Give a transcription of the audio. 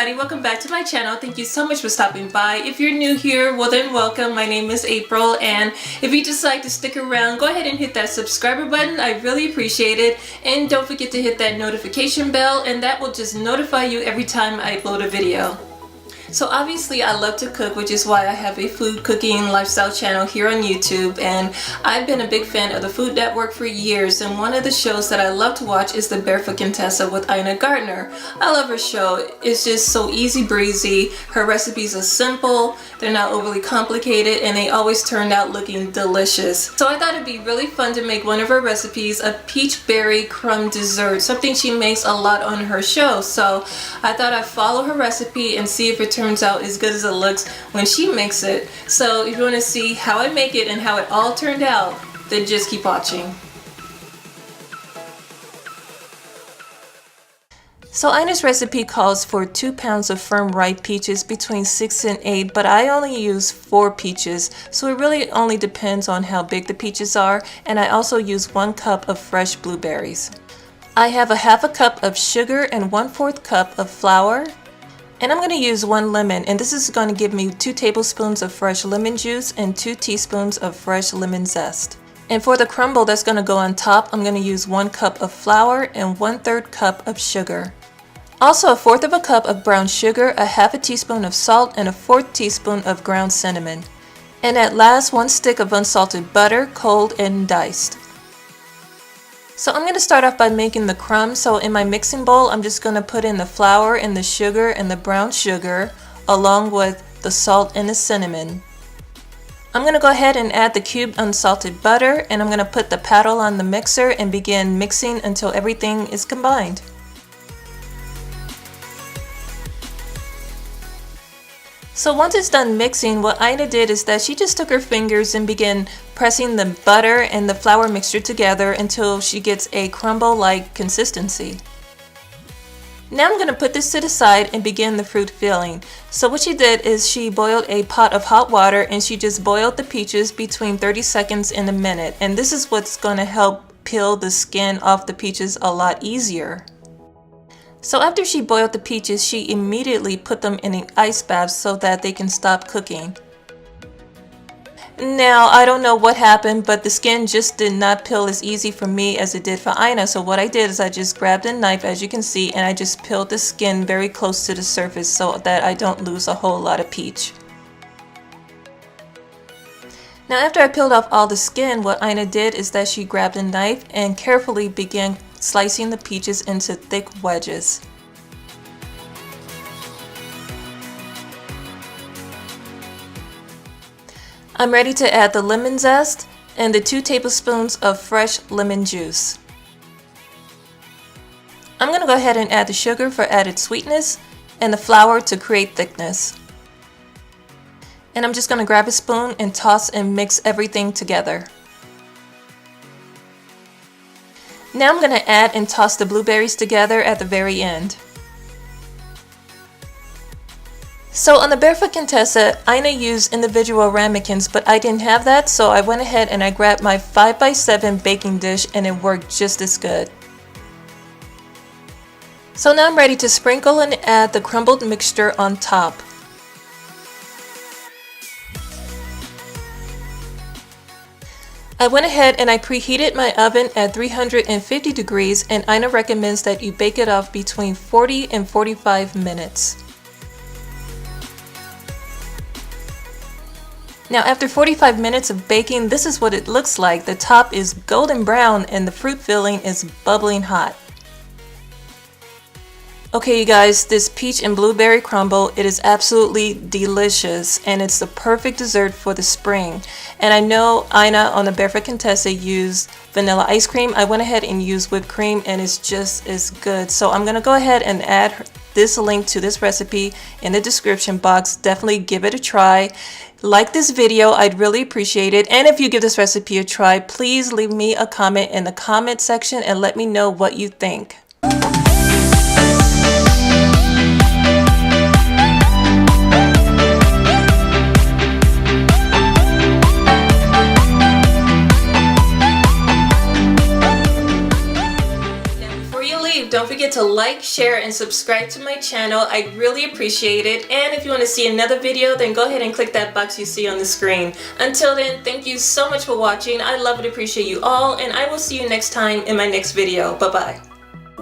everybody, welcome back to my channel. Thank you so much for stopping by. If you're new here, well then welcome. My name is April, and if you decide to stick around, go ahead and hit that subscriber button. I really appreciate it, and don't forget to hit that notification bell, and that will just notify you every time I upload a video. So obviously I love to cook, which is why I have a food cooking lifestyle channel here on YouTube, and I've been a big fan of the Food Network for years, and one of the shows that I love to watch is the BAREFOOT Contessa with Ina Gardner. I love her show. It's just so easy breezy. Her recipes are simple, they're not overly complicated, and they always turn out looking delicious. So I thought it'd be really fun to make one of her recipes, a peach berry crumb dessert, something she makes a lot on her show. So I thought I'd follow her recipe and see if it turns out as good as it looks when she makes it. So if you want to see how I make it and how it all turned out, then just keep watching. So Ina's recipe calls for 2 pounds of firm ripe peaches between 6 and 8, but I only use 4 peaches, so it really only depends on how big the peaches are, and I also use 1 cup of fresh blueberries. I have a half a cup of sugar and 1/4 cup of flour. And I'm going to use 1 lemon, and this is going to give me 2 tablespoons of fresh lemon juice and 2 teaspoons of fresh lemon zest. And for the crumble that's going to go on top, I'm going to use 1 cup of flour and 1/3 cup of sugar. Also 1/4 of a cup of brown sugar, a half a teaspoon of salt, and a 1/4 teaspoon of ground cinnamon. And at last 1 stick of unsalted butter, cold and diced. So I'm going to start off by making the crumbs. So in my mixing bowl, I'm just going to put in the flour and the sugar and the brown sugar along with the salt and the cinnamon. I'm going to go ahead and add the cubed unsalted butter, and I'm going to put the paddle on the mixer and begin mixing until everything is combined. So once it's done mixing, what Ina did is that she just took her fingers and began pressing the butter and the flour mixture together until she gets a crumble-like consistency. Now I'm going to put this to the side and begin the fruit filling. So what she did is she boiled a pot of hot water, and she just boiled the peaches between 30 seconds and a minute. And this is what's going to help peel the skin off the peaches a lot easier. So after she boiled the peaches, she immediately put them in an ice bath so that they can stop cooking. Now, I don't know what happened, but the skin just did not peel as easy for me as it did for Ina. So what I did is I just grabbed a knife, as you can see, and I just peeled the skin very close to the surface so that I don't lose a whole lot of peach. Now after I peeled off all the skin, what Ina did is that she grabbed a knife and carefully began slicing the peaches into thick wedges. I'm ready to add the lemon zest and the 2 tablespoons of fresh lemon juice. I'm going to go ahead and add the sugar for added sweetness and the flour to create thickness. And I'm just going to grab a spoon and toss and mix everything together. Now I'm going to add and toss the blueberries together at the very end. So on the BAREFOOT Contessa, Ina used individual ramekins, but I didn't have that, so I went ahead and I grabbed my 5x7 baking dish, and it worked just as good. So now I'm ready to sprinkle and add the crumbled mixture on top. I went ahead and I preheated my oven at 350 degrees, and Ina recommends that you bake it off between 40 and 45 minutes. Now after 45 minutes of baking, this is what it looks like. The top is golden brown and the fruit filling is bubbling hot. Okay you guys, this peach and blueberry crumble, it is absolutely delicious, and it's the perfect dessert for the spring. And I know Ina on the BAREFOOT Contessa used vanilla ice cream. I went ahead and used whipped cream, and it's just as good. So I'm going to go ahead and add this link to this recipe in the description box. Definitely give it a try. Like this video, I'd really appreciate it. And if you give this recipe a try, please leave me a comment in the comment section and let me know what you think. Don't forget to like, share, and subscribe to my channel. I really appreciate it. And if you want to see another video, then go ahead and click that box you see on the screen. Until then, thank you so much for watching. I love and appreciate you all, and I will see you next time in my next video. Bye-bye.